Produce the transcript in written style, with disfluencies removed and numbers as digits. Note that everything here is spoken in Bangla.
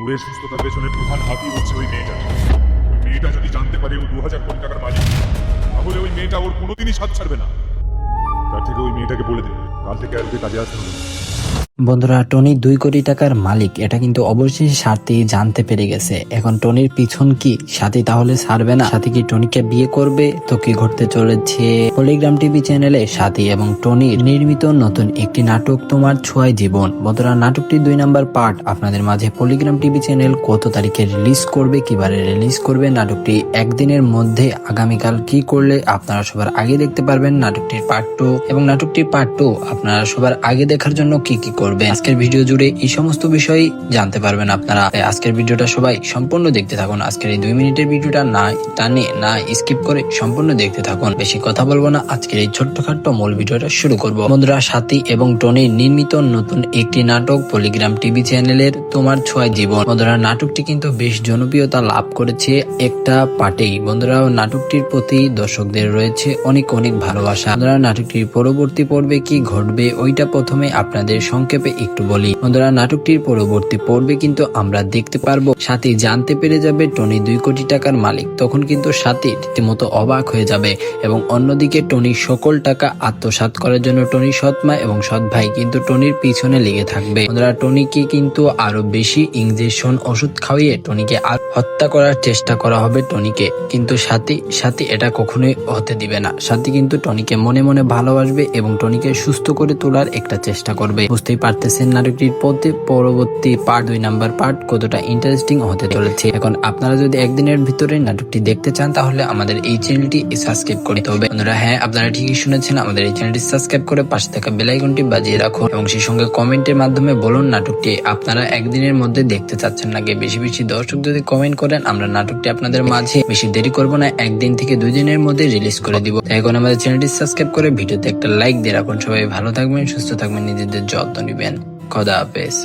নূরের সুস্থতার পেছনে প্রধান হাতি হচ্ছে ওই মেয়েটা। ওই মেয়েটা যদি জানতে পারে ও 2000 কোটি টাকার মালিক, তাহলে ওই মেয়েটা ওর কোনোদিনই সাথ ছাড়বে না। তার থেকে ওই মেয়েটাকে বলে দে কাল থেকে আর ওকে কাজে আসতে হবে না। বন্ধুরা, টনি 2 কোটি টাকার মালিক, এটা কিন্তু অবশ্যই সাথী জানতে পেরে গেছে। এখন টনির পিছন কি সাথী তাহলে ছাড়বে না? সাথী কি টনিকে বিয়ে করবে? তো কি ঘটতে চলেছে পলিগ্রাম টিভি চ্যানেলে সাথী এবং টনির নির্মিত নতুন একটি নাটক তোমার ছোঁয়ায় জীবন। বন্ধুরা, নাটকটির 2 নাম্বার পার্ট আপনাদের মাঝে পলিগ্রাম টিভি চ্যানেল কত তারিখে রিলিজ করবে, কিভাবে রিলিজ করবে, নাটকটি একদিনের মধ্যে আগামীকাল কি করলে আপনারা সবার আগে দেখতে পারবেন নাটকটির পার্ট 2, এবং নাটকটির পার্ট 2 আপনারা সবার আগে দেখার জন্য কি কি করবে আজকের ভিডিও জুড়ে এই সমস্ত বিষয় জানতে পারবেন আপনারা। তাই আজকের ভিডিওটা সবাই সম্পূর্ণ দেখতে থাকুন। আজকের এই 2 মিনিটের ভিডিওটা না টানে না স্কিপ করে সম্পূর্ণ দেখতে থাকুন। বেশি কথা বলবো না, আজকের এই ছোট্টখাট্ট মূল ভিডিওটা শুরু করব। বন্ধুরা, সাথী এবং টনির নির্মিত নতুন একটি নাটক পলিগ্রাম টিভি চ্যানেলের তোমার ছোঁয়ায় জীবন। বন্ধুরা, নাটকটি কিন্তু বেশ জনপ্রিয়তা লাভ করেছে একটা পার্টেই। বন্ধুরা, নাটকটির প্রতি দর্শকদের রয়েছে অনেক অনেক ভালোবাসা। বন্ধুরা, নাটকটির পরবর্তী পর্বে কি ঘটবে ওইটা প্রথমে আপনাদের সংক্ষেপে একটু বলি। বন্ধুরা, নাটকটির পরবর্তী পর্বে কিন্তু আমরা দেখতে পারবো সাথী জানতে পেরে যাবে টনি 2 কোটি টাকার মালিক। তখন কিন্তু সাথী রীতিমতো অবাক হয়ে যাবে, এবং অন্যদিকে টনির সকল টাকা আত্মসাৎ করার জন্য টনির সৎ মা এবং সৎ ভাই কিন্তু টনির পিছনে লেগে থাকবে। বন্ধুরা, টনিকে কিন্তু আরো বেশি ইনজেকশন ওষুধ খাওয়িয়ে টনিকে হত্যা করার চেষ্টা করা হবে টনিকে, কিন্তু সাথী এটা কখনোই হতে দিবে না। সাথী কিন্তু টনিকে মনে মনে ভালোবাসবে এবং টনিকে সুস্থ করে তোলার একটা চেষ্টা করবে। বুঝতেই পারতেছেন নাটকটির পরবর্তী পার্ট 2 নাম্বার পার্ট কতটা ইন্টারেস্টিং হতে চলেছে। এখন আপনারা যদি একদিনের ভিতরে নাটকটি দেখতে চান তাহলে আমাদের এই চ্যানেলটি সাবস্ক্রাইব করতে হবে। বন্ধুরা, হ্যাঁ, আপনারা ঠিকই শুনেছেন, আমাদের এই চ্যানেলটি সাবস্ক্রাইব করে পাশে থাকা বেল আইকনটি বাজিয়ে রাখুন, এবং সেই সঙ্গে কমেন্টের মাধ্যমে বলুন নাটকটি আপনারা একদিনের মধ্যে দেখতে চাচ্ছেন নাকি। বেশি বেশি দর্শক যদি কমেন্ট করেন আমরা নাটকটি আপনাদের মাঝে বেশি দেরি করব না, 1 দিন থেকে 2 দিনের মধ্যে রিলিজ করে দিব। তাই এখন আমাদের চ্যানেলটি সাবস্ক্রাইব করে ভিডিওতে একটা লাইক দিয়ে রাখুন। সবাই ভালো থাকবেন, সুস্থ থাকবেন, নিজেদের যত্ন নেবেন। খোদা হাফেজ।